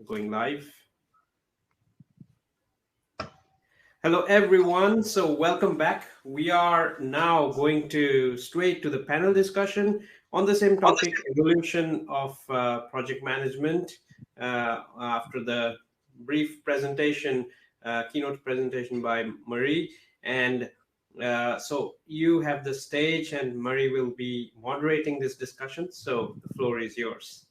Going live. Hello, everyone. So, welcome back. We are now going to straight to the panel discussion on the same topic, evolution of project management. After the brief presentation, keynote presentation by Marie. And so, you have the stage, and Marie will be moderating this discussion. So, the floor is yours.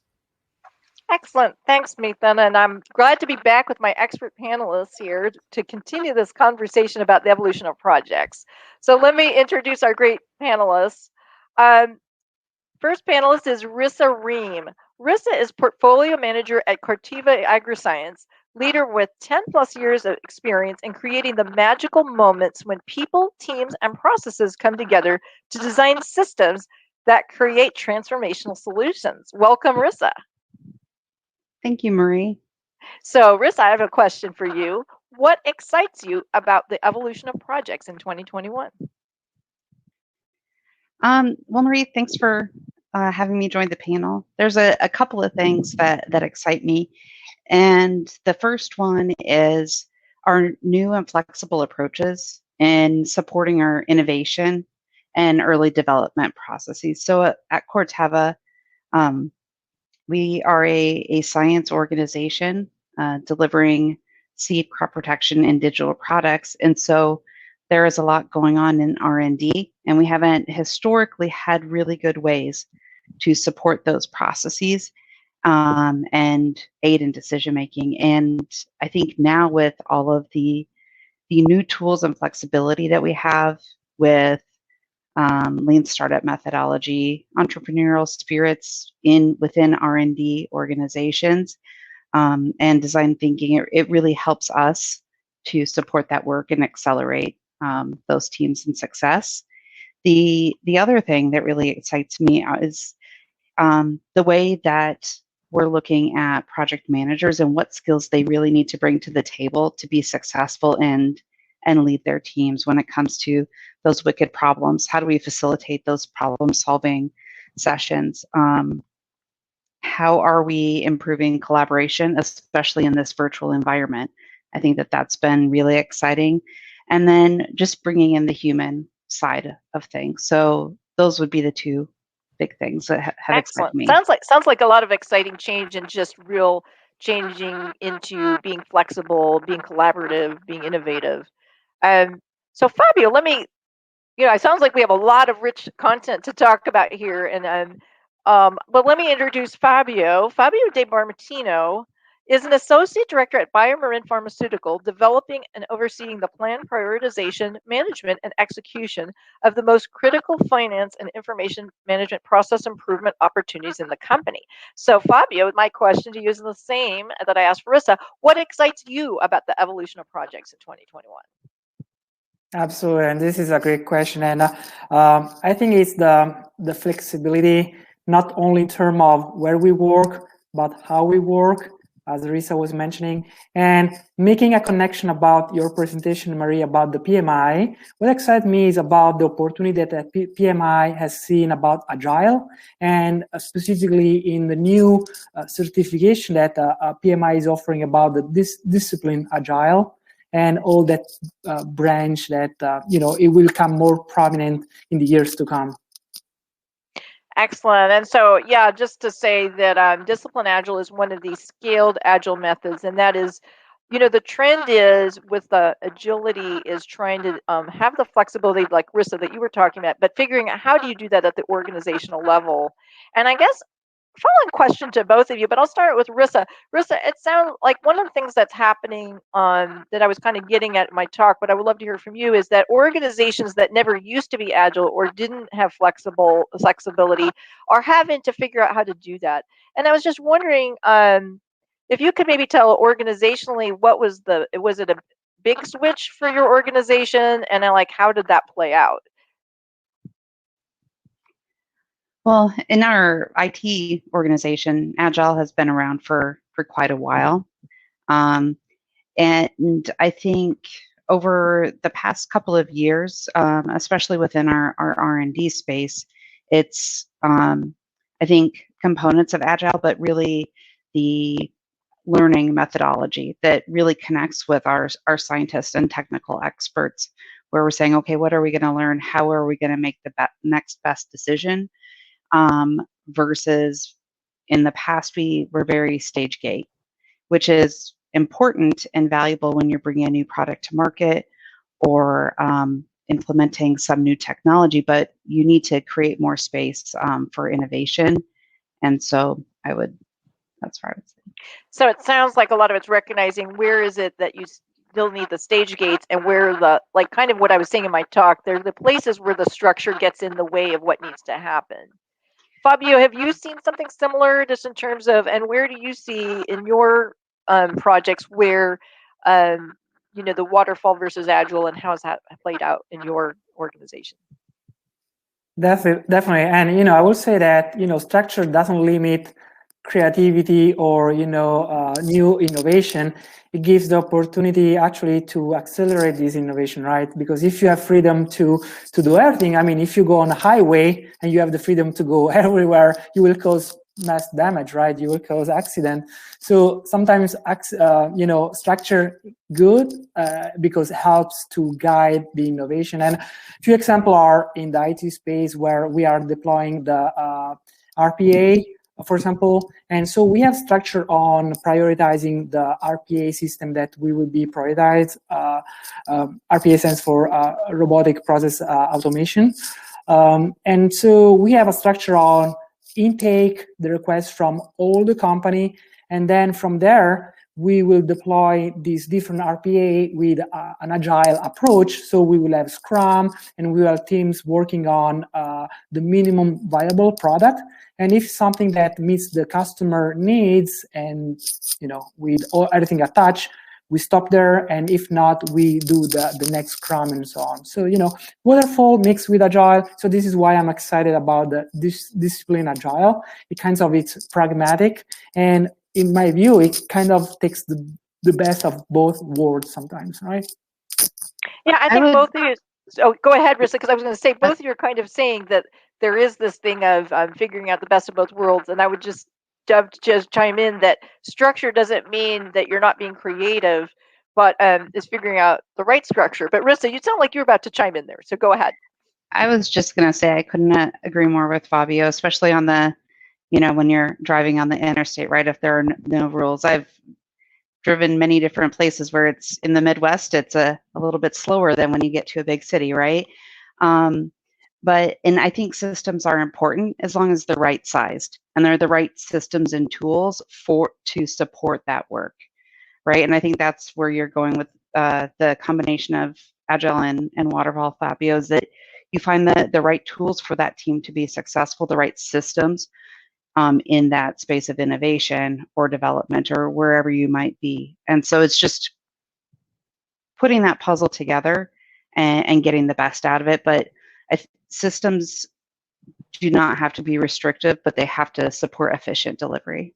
Excellent. Thanks, Methan. And I'm glad to be back with my expert panelists here to continue this conversation about the evolution of projects. So let me introduce our great panelists. First panelist is Rissa Ream. Rissa is portfolio manager at Corteva AgriScience, leader with 10 plus years of experience in creating the magical moments when people, teams, and processes come together to design systems that create transformational solutions. Welcome, Rissa. Thank you, Marie. So, Riss, I have a question for you. What excites you about the evolution of projects in 2021? Well, Marie, thanks for having me join the panel. There's a couple of things that excite me. And the first one is our new and flexible approaches in supporting our innovation and early development processes. So at Corteva, we are a science organization delivering seed, crop protection, and digital products. And so there is a lot going on in R&D, and we haven't historically had really good ways to support those processes and aid in decision making. And I think now with all of the new tools and flexibility that we have with lean startup methodology, entrepreneurial spirits within R&D organizations, and design thinking, it really helps us to support that work and accelerate those teams in success. The other thing that really excites me is the way that we're looking at project managers and what skills they really need to bring to the table to be successful and lead their teams when it comes to those wicked problems. How do we facilitate those problem-solving sessions? How are we improving collaboration, especially in this virtual environment? I think that's been really exciting. And then just bringing in the human side of things. So those would be the two big things that have excited me. Sounds like a lot of exciting change and just real changing into being flexible, being collaborative, being innovative. So Fabio, it sounds like we have a lot of rich content to talk about here. But let me introduce Fabio. Fabio De Barmatino is an associate director at BioMarin Pharmaceutical, developing and overseeing the plan, prioritization, management, and execution of the most critical finance and information management process improvement opportunities in the company. So Fabio, my question to you is the same that I asked Rissa. What excites you about the evolution of projects in 2021? Absolutely, and this is a great question, and I think it's the flexibility, not only in terms of where we work, but how we work, as Rissa was mentioning, and making a connection about your presentation, Marie, about the PMI. What excites me is about the opportunity that the PMI has seen about Agile, and specifically in the new certification that PMI is offering about this discipline Agile, and all that branch that, it will come more prominent in the years to come. Excellent. And so, yeah, just to say that Discipline Agile is one of these scaled Agile methods, and that is, the trend is with the agility is trying to have the flexibility, like Rissa, that you were talking about, but figuring out how do you do that at the organizational level. And I guess following question to both of you, but I'll start with Rissa. Rissa, it sounds like one of the things that's happening that I was kind of getting at in my talk, but I would love to hear from you, is that organizations that never used to be agile or didn't have flexibility are having to figure out how to do that. And I was just wondering if you could maybe tell organizationally was it a big switch for your organization, and then how did that play out? Well, in our IT organization, Agile has been around for quite a while. And I think over the past couple of years, especially within our R&D space, it's, I think, components of Agile, but really the learning methodology that really connects with our scientists and technical experts, where we're saying, okay, what are we going to learn? How are we going to make the next best decision? Versus in the past, we were very stage gate, which is important and valuable when you're bringing a new product to market or implementing some new technology, but you need to create more space for innovation. And so that's where I would say. So it sounds like a lot of it's recognizing where is it that you still need the stage gates, and where like kind of what I was saying in my talk, they're the places where the structure gets in the way of what needs to happen. Fabio, have you seen something similar just in terms of, and where do you see in your projects where, the waterfall versus agile, and how has that played out in your organization? Definitely. And, I will say that, structure doesn't limit creativity or, new innovation. It gives the opportunity actually to accelerate this innovation, right? Because if you have freedom to do everything, I mean, if you go on a highway and you have the freedom to go everywhere, you will cause mass damage, right? You will cause accident. So sometimes, structure good because it helps to guide the innovation. And a few examples are in the IT space where we are deploying the RPA, for example. And so we have structure on prioritizing the RPA system that we will be prioritized. RPA stands for robotic process automation. And so we have a structure on intake the requests from all the company, and then from there we will deploy these different RPA with an agile approach. So we will have Scrum, and we will have teams working on the minimum viable product. And if something that meets the customer needs, and with everything attached, we stop there, and if not, we do the next Scrum and so on. So, waterfall mixed with agile. So this is why I'm excited about this discipline agile. It's pragmatic, and in my view, it kind of takes the best of both worlds sometimes, right? Yeah, I think both of you. Oh, go ahead, Rissa, because I was going to say both of you are kind of saying that there is this thing of figuring out the best of both worlds, and I would just chime in that structure doesn't mean that you're not being creative, but is figuring out the right structure. But Rissa, you sound like you're about to chime in there, so go ahead. I was just going to say I couldn't agree more with Fabio, especially on the, when you're driving on the interstate, right? If there are no rules. I've driven many different places where it's in the Midwest, it's a little bit slower than when you get to a big city, right? And I think systems are important as long as they're right sized and they're the right systems and tools to support that work, right? And I think that's where you're going with the combination of Agile and Waterfall, Fabio, is that you find the right tools for that team to be successful, the right systems in that space of innovation or development or wherever you might be. And so it's just putting that puzzle together and getting the best out of it. But systems do not have to be restrictive, but they have to support efficient delivery.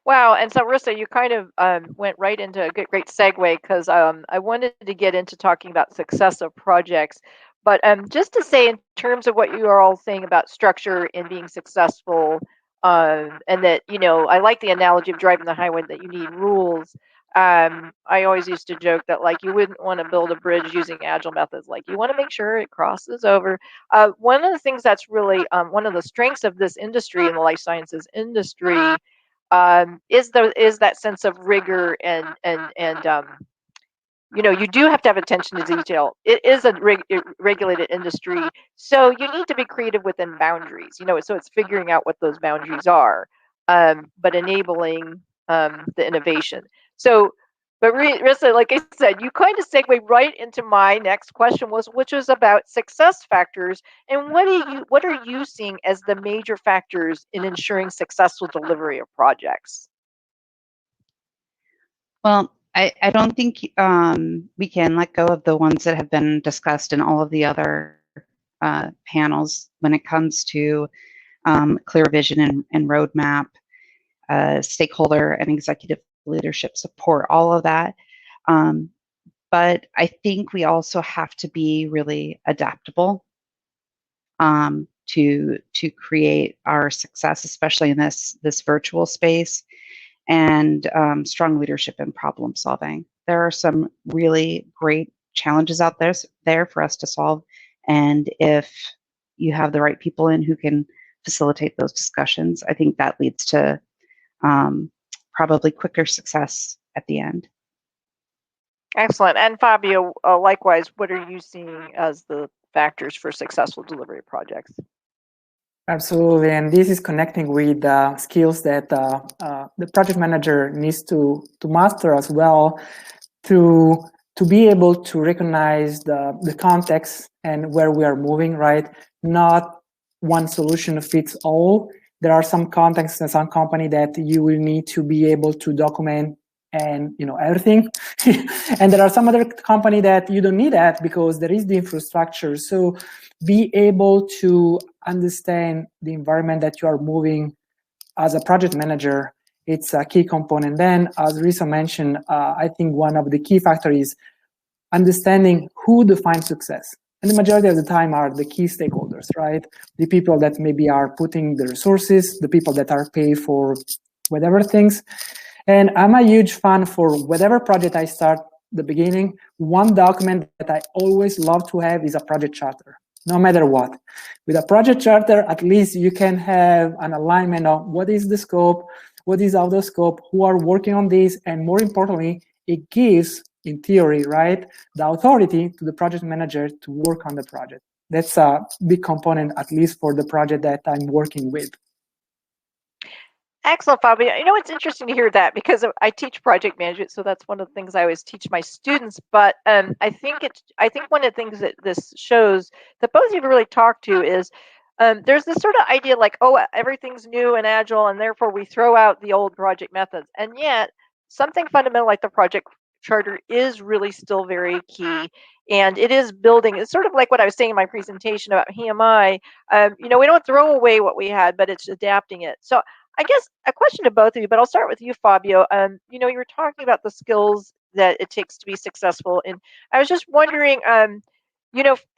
Wow. And so, Rissa, you kind of went right into a great segue, because I wanted to get into talking about success of projects. But just to say, in terms of what you are all saying about structure and being successful, and that, I like the analogy of driving the highway, that you need rules. I always used to joke that, like, you wouldn't want to build a bridge using agile methods. Like, you want to make sure it crosses over. One of the things that's really one of the strengths of this industry, in the life sciences industry, is that sense of rigor and you do have to have attention to detail. It is a regulated industry, so you need to be creative within boundaries. So it's figuring out what those boundaries are, but enabling the innovation. So, but Rissa, like I said, you kind of segue right into my next question, which was about success factors, and what are you seeing as the major factors in ensuring successful delivery of projects? Well, I don't think we can let go of the ones that have been discussed in all of the other panels when it comes to clear vision and roadmap, stakeholder and executive leadership support, all of that. But I think we also have to be really adaptable to create our success, especially in this virtual space. and strong leadership and problem solving. There are some really great challenges out there for us to solve. And if you have the right people in who can facilitate those discussions, I think that leads to probably quicker success at the end. Excellent. And Fabio, likewise, what are you seeing as the factors for successful delivery projects? Absolutely, and this is connecting with skills that the project manager needs to master as well, to be able to recognize the context and where we are moving. Right, not one solution fits all. There are some contexts and some company that you will need to be able to document and everything, and there are some other company that you don't need that because there is the infrastructure. So be able to understand the environment that you are moving as a project manager, it's a key component. Then, as Risa mentioned, I think one of the key factors is understanding who defines success. And the majority of the time are the key stakeholders, right? The people that maybe are putting the resources, the people that are paid for whatever things. And I'm a huge fan for whatever project I start the beginning. One document that I always love to have is a project charter, no matter what. With a project charter, at least you can have an alignment of what is the scope, what is out of scope, who are working on this, and more importantly, it gives, in theory, right, the authority to the project manager to work on the project. That's a big component, at least for the project that I'm working with. Excellent, Fabio. It's interesting to hear that because I teach project management, so that's one of the things I always teach my students. But I think one of the things that this shows that both of you have really talked to is there's this sort of idea like, oh, everything's new and agile, and therefore we throw out the old project methods. And yet, something fundamental like the project charter is really still very key. And it is building. It's sort of like what I was saying in my presentation about PMI. We don't throw away what we had, but it's adapting it. So I guess a question to both of you, but I'll start with you, Fabio. You were talking about the skills that it takes to be successful, and I was just wondering,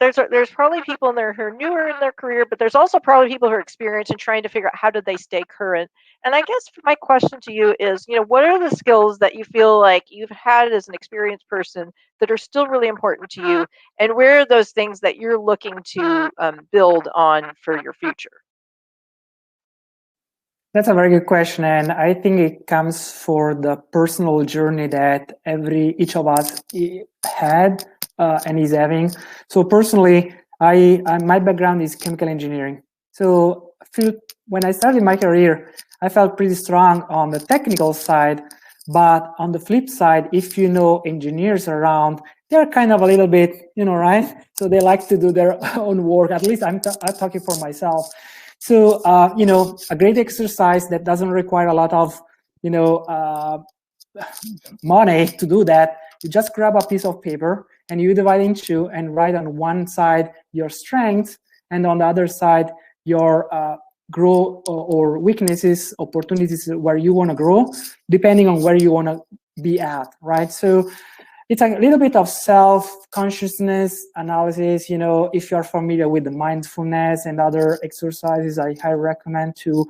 there's probably people in there who are newer in their career, but there's also probably people who are experienced and trying to figure out how do they stay current. And I guess my question to you is, what are the skills that you feel like you've had as an experienced person that are still really important to you, and where are those things that you're looking to build on for your future? That's a very good question, and I think it comes for the personal journey that each of us had and is having. So personally, my background is chemical engineering. So when I started my career, I felt pretty strong on the technical side, but on the flip side, if engineers around, they're kind of a little bit, right? So they like to do their own work. At least I'm talking for myself. So, a great exercise that doesn't require a lot of, money to do that. You just grab a piece of paper and you divide in two and write on one side your strengths and on the other side your grow or weaknesses, opportunities where you want to grow, depending on where you want to be at, right? So it's a little bit of self-consciousness analysis. If you're familiar with the mindfulness and other exercises, I highly recommend to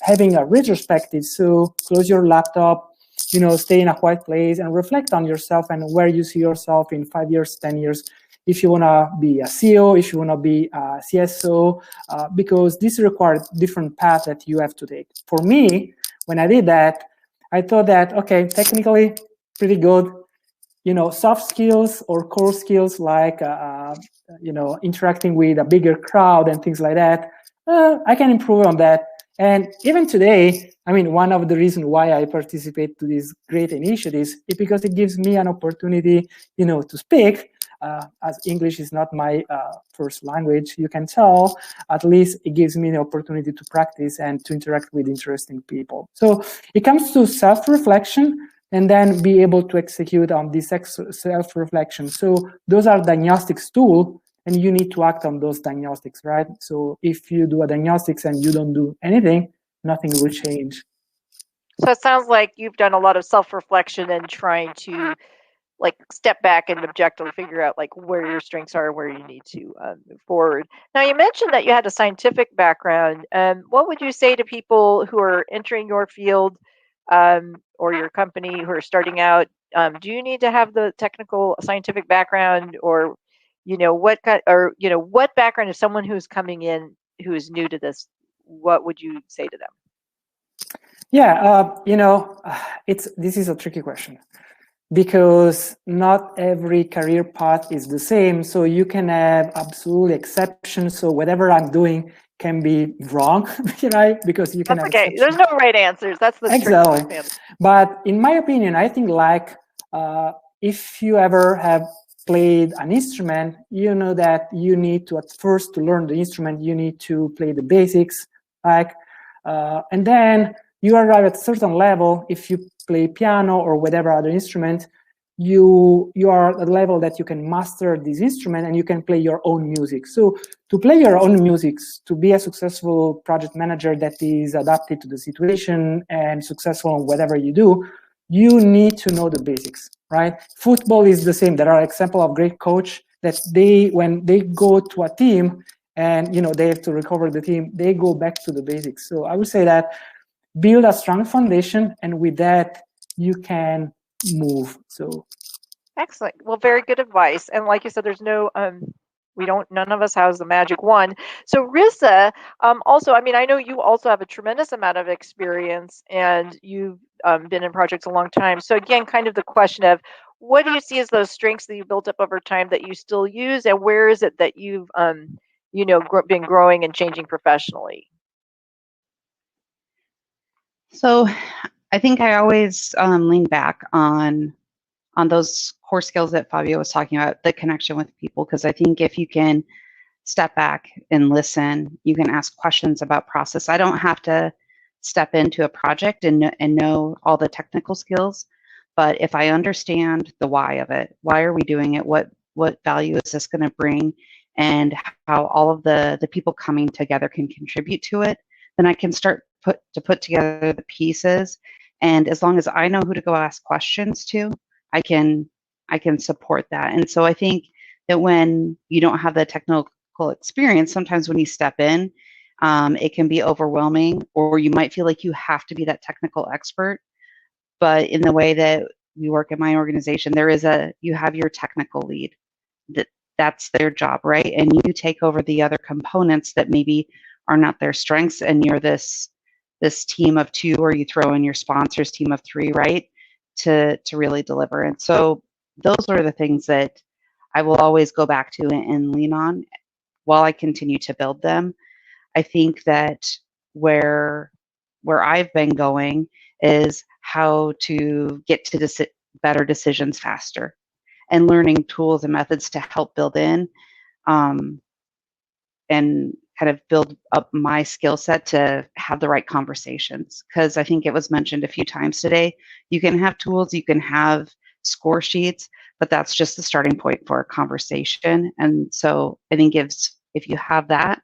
having a retrospective. So close your laptop, stay in a quiet place and reflect on yourself and where you see yourself in 5 years, 10 years. If you want to be a CEO, if you want to be a CSO, because this requires different paths that you have to take. For me, when I did that, I thought that, okay, technically pretty good. Soft skills or core skills like, interacting with a bigger crowd and things like that, I can improve on that. And even today, one of the reasons why I participate to these great initiatives is because it gives me an opportunity, to speak. As English is not my first language, you can tell, at least it gives me the opportunity to practice and to interact with interesting people. So it comes to self-reflection, and then be able to execute on this self-reflection. So those are diagnostics tools, and you need to act on those diagnostics, right? So if you do a diagnostics and you don't do anything, nothing will change. So it sounds like you've done a lot of self-reflection and trying to step back and objectively figure out where your strengths are and where you need to move forward. Now, you mentioned that you had a scientific background. What would you say to people who are entering your field or your company who are starting out, do you need to have the technical scientific background, or what kind, or what background of someone who's coming in who is new to this? What would you say to them? Yeah, this is a tricky question, because not every career path is the same. So you can have absolute exceptions. So whatever I'm doing can be wrong, right? Because you can That's have okay. There's no right answers. That's the exactly. trick. But in my opinion, I think if you ever have played an instrument, you know that you need to, at first, to learn the instrument, you need to play the basics, and then you arrive at a certain level. If you play piano or whatever other instrument, you are at a level that you can master this instrument and you can play your own music. So to play your own music, to be a successful project manager that is adapted to the situation and successful in whatever you do, you need to know the basics, right? Football is the same. There are examples of great coach that when they go to a team and they have to recover the team, they go back to the basics. So I would say that build a strong foundation, and with that you can move. So excellent. Well, very good advice. And like you said, there's no none of us has the magic wand. So Rissa, also, I mean, I know you also have a tremendous amount of experience, and you've been in projects a long time. So again, kind of the question of, what do you see as those strengths that you built up over time that you still use, and where is it that you've been growing and changing professionally? So I think I always lean back on those core skills that Fabio was talking about, the connection with people, because I think if you can step back and listen, you can ask questions about process. I don't have to step into a project and know all the technical skills, but if I understand the why of it, why are we doing it, what value is this going to bring, and how all of the people coming together can contribute to it, then I can start to put together the pieces. And as long as I know who to go ask questions to, I can support that. And so I think that when you don't have the technical experience, sometimes when you step in, it can be overwhelming, or you might feel like you have to be that technical expert. But in the way that we work in my organization, you have your technical lead. That's their job, right? And you take over the other components that maybe are not their strengths, and you're this team of two, or you throw in your sponsors team of three, right? To really deliver. And so those are the things that I will always go back to and lean on while I continue to build them. I think that where I've been going is how to get to better decisions faster, and learning tools and methods to help build in and kind of build up my skill set to have the right conversations. Because I think it was mentioned a few times today, you can have tools, you can have score sheets, but that's just the starting point for a conversation. And so I think if you have that,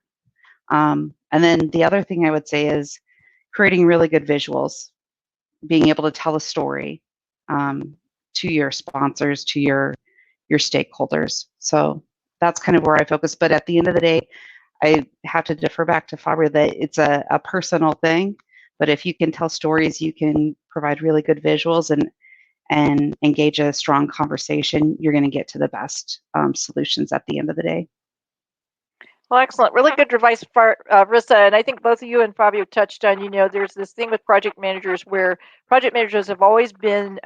and then the other thing I would say is creating really good visuals, being able to tell a story to your sponsors, to your stakeholders. So that's kind of where I focus. But at the end of the day, I have to defer back to Fabio that it's a personal thing. But if you can tell stories, you can provide really good visuals and engage a strong conversation, you're going to get to the best solutions at the end of the day. Well, excellent. Really good advice, Rissa. And I think both of you and Fabio touched on, there's this thing with project managers where project managers have always been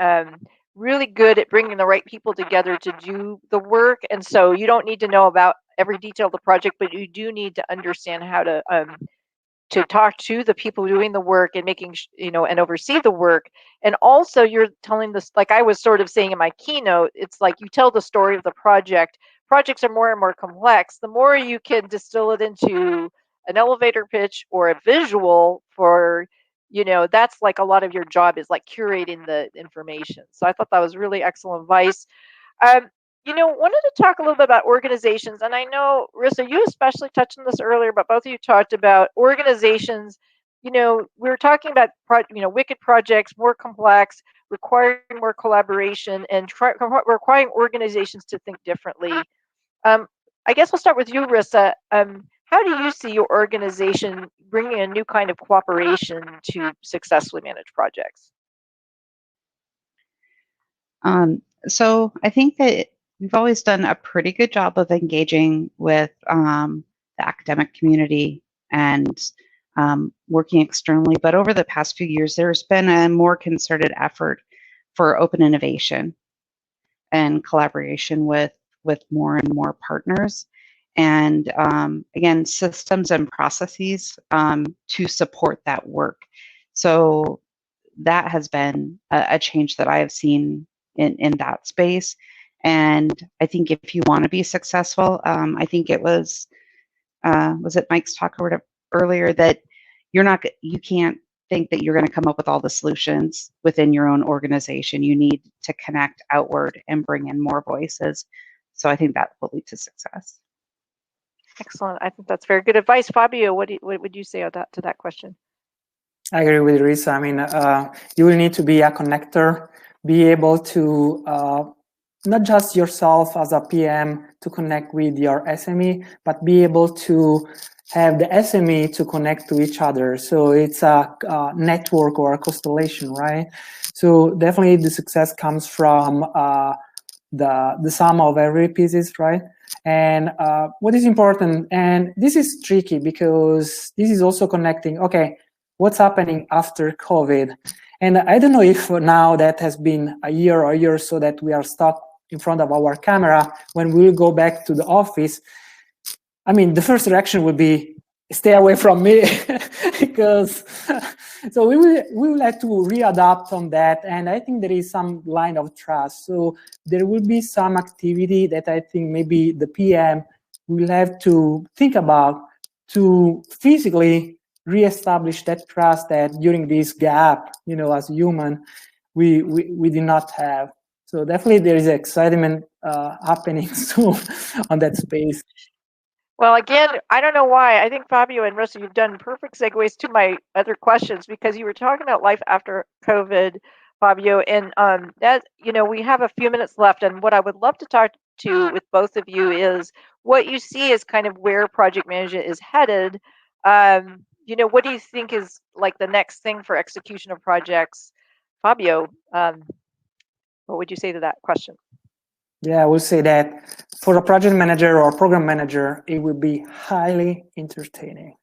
really good at bringing the right people together to do the work. And so you don't need to know about every detail of the project, but you do need to understand how to talk to the people doing the work and making, and oversee the work. And also you're telling this, like I was sort of saying in my keynote, it's like you tell the story of the project. Projects are more and more complex. The more you can distill it into an elevator pitch or a visual for, that's like a lot of your job is like curating the information. So I thought that was really excellent advice. Wanted to talk a little bit about organizations. And I know, Rissa, you especially touched on this earlier, but both of you talked about organizations. We were talking about, wicked projects, more complex, requiring more collaboration, and requiring organizations to think differently. I guess we'll start with you, Rissa. How do you see your organization bringing a new kind of cooperation to successfully manage projects? So I think that we've always done a pretty good job of engaging with the academic community and working externally. But over the past few years, there's been a more concerted effort for open innovation and collaboration with more and more partners. And again, systems and processes to support that work. So that has been a change that I have seen in that space. And I think if you want to be successful, I think it was it Mike's talk earlier that you can't think that you're going to come up with all the solutions within your own organization. You need to connect outward and bring in more voices. So I think that will lead to success. Excellent. I think that's very good advice. Fabio, what would you say to that question? I agree with Risa. I mean, you will need to be a connector, be able to not just yourself as a PM to connect with your SME, but be able to have the SME to connect to each other. So it's a network or a constellation, right? So definitely the success comes from the sum of every pieces, right? And what is important, and this is tricky because this is also connecting, okay, what's happening after COVID? And I don't know if now that has been a year or so that we are stuck in front of our camera, when we'll go back to the office, I mean, the first reaction would be, stay away from me, because so we will have to readapt on that. And I think there is some line of trust. So there will be some activity that I think maybe the PM will have to think about to physically reestablish that trust that during this gap, you know, as human, we did not have. So definitely there is excitement happening soon on that space. Well, again, I don't know why. I think Fabio and Risa, you've done perfect segues to my other questions, because you were talking about life after COVID, Fabio, and that, you know, we have a few minutes left, and what I would love to talk to with both of you is what you see as kind of where project management is headed. You know, what do you think is like the next thing for execution of projects? Fabio, what would you say to that question? Yeah, I will say that for a project manager or program manager, it will be highly entertaining.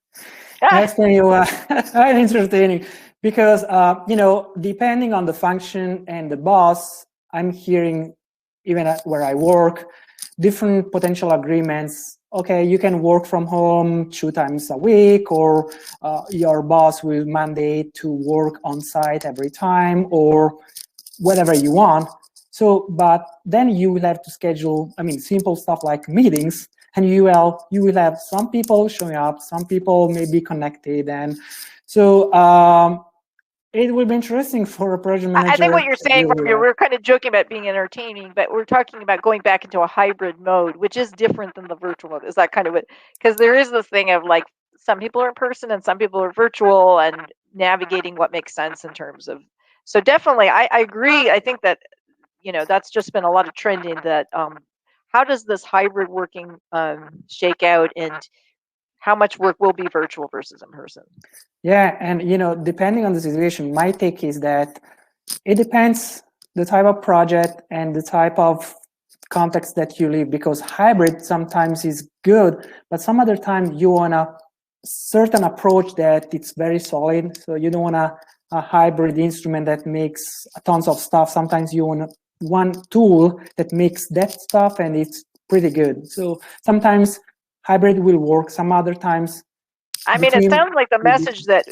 I explain you highly entertaining because, you know, depending on the function and the boss, I'm hearing, even where I work, different potential agreements. Okay, you can work from home 2 times a week, or your boss will mandate to work on site every time, or whatever you want. So, but then you will have to schedule, I mean, simple stuff like meetings, and you will have some people showing up, some people may be connected, and so it will be interesting for a project manager. I think what you're saying, we're kind of joking about being entertaining, but we're talking about going back into a hybrid mode, which is different than the virtual mode. Is that kind of it? Because there is this thing of like, some people are in person and some people are virtual, and navigating what makes sense in terms of. So definitely, I agree. I think that, you know, that's just been a lot of trending that how does this hybrid working shake out, and how much work will be virtual versus in person? Yeah, and you know, depending on the situation, my take is that it depends the type of project and the type of context that you live, because hybrid sometimes is good, but some other time you want a certain approach that it's very solid. So you don't want a hybrid instrument that makes tons of stuff. Sometimes you want one tool that makes that stuff and it's pretty good. So sometimes hybrid will work, some other times. I mean, it sounds like the message that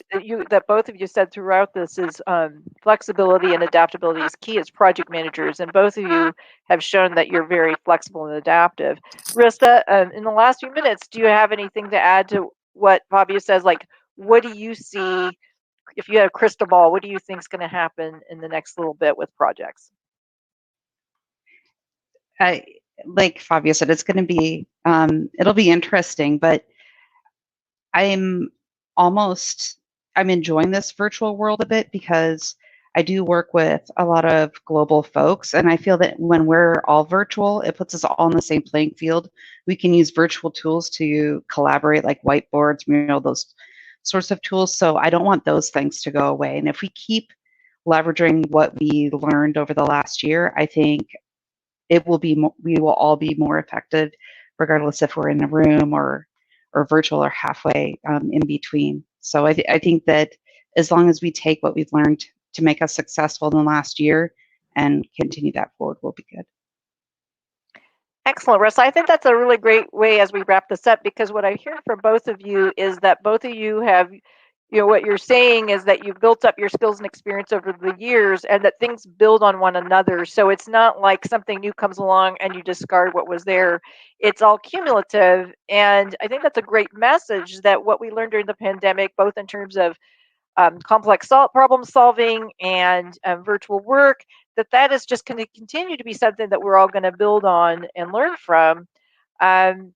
both of you said throughout this is flexibility and adaptability is key as project managers, and both of you have shown that you're very flexible and adaptive. Risa, in the last few minutes, do you have anything to add to what Fabio says? Like, what do you see, if you had a crystal ball, what do you think is going to happen in the next little bit with projects? Like Fabio said, it's going to be, it'll be interesting, but I'm enjoying this virtual world a bit because I do work with a lot of global folks, and I feel that when we're all virtual, it puts us all on the same playing field. We can use virtual tools to collaborate, like whiteboards, those sorts of tools. So I don't want those things to go away. And if we keep leveraging what we learned over the last year, I think we will all be more effective, regardless if we're in a room or virtual or halfway in between. So I think that as long as we take what we've learned to make us successful in the last year and continue that forward, we'll be good. Excellent, Russ. I think that's a really great way as we wrap this up, because what I hear from both of you is that both of you have, what you're saying is that you've built up your skills and experience over the years, and that things build on one another. So it's not like something new comes along and you discard what was there. It's all cumulative. And I think that's a great message, that what we learned during the pandemic, both in terms of complex problem solving and virtual work, that is just going to continue to be something that we're all going to build on and learn from. And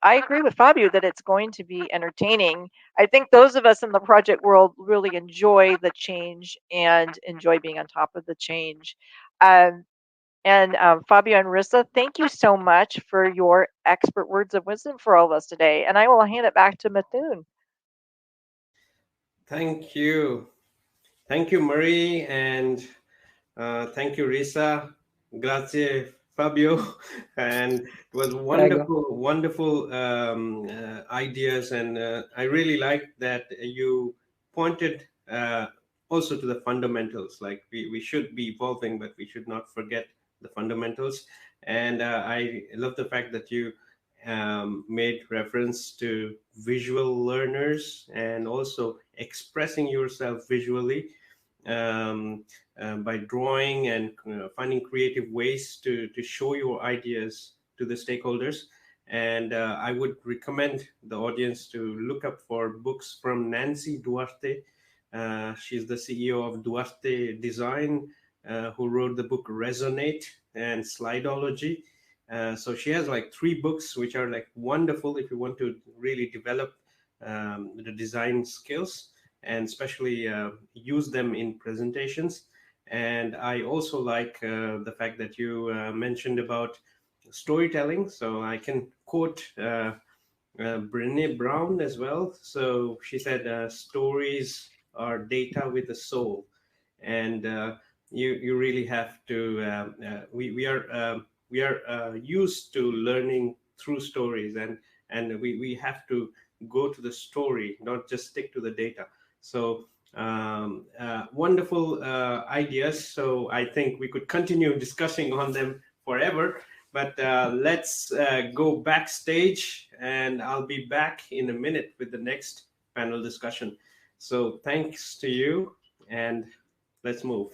I agree with Fabio that it's going to be entertaining. I think those of us in the project world really enjoy the change and enjoy being on top of the change. And Fabio and Rissa, thank you so much for your expert words of wisdom for all of us today. And I will hand it back to Mithun. Thank you. Thank you, Marie, and thank you, Rissa. Grazie, Fabio. And it was wonderful ideas. And I really like that you pointed also to the fundamentals. Like we should be evolving, but we should not forget the fundamentals. And I love the fact that you made reference to visual learners and also expressing yourself visually by drawing and finding creative ways to show your ideas to the stakeholders. And I would recommend the audience to look up for books from Nancy Duarte. She's the CEO of Duarte Design, who wrote the book Resonate and Slidology. So she has like 3 books which are like wonderful if you want to really develop the design skills and especially use them in presentations. And I also like the fact that you mentioned about storytelling. So I can quote Brené Brown as well. So she said, stories are data with a soul. And you really have to, we are used to learning through stories, and we have to go to the story, not just stick to the data. So wonderful ideas. So I think we could continue discussing on them forever, but let's go backstage, and I'll be back in a minute with the next panel discussion. So thanks to you, and let's move.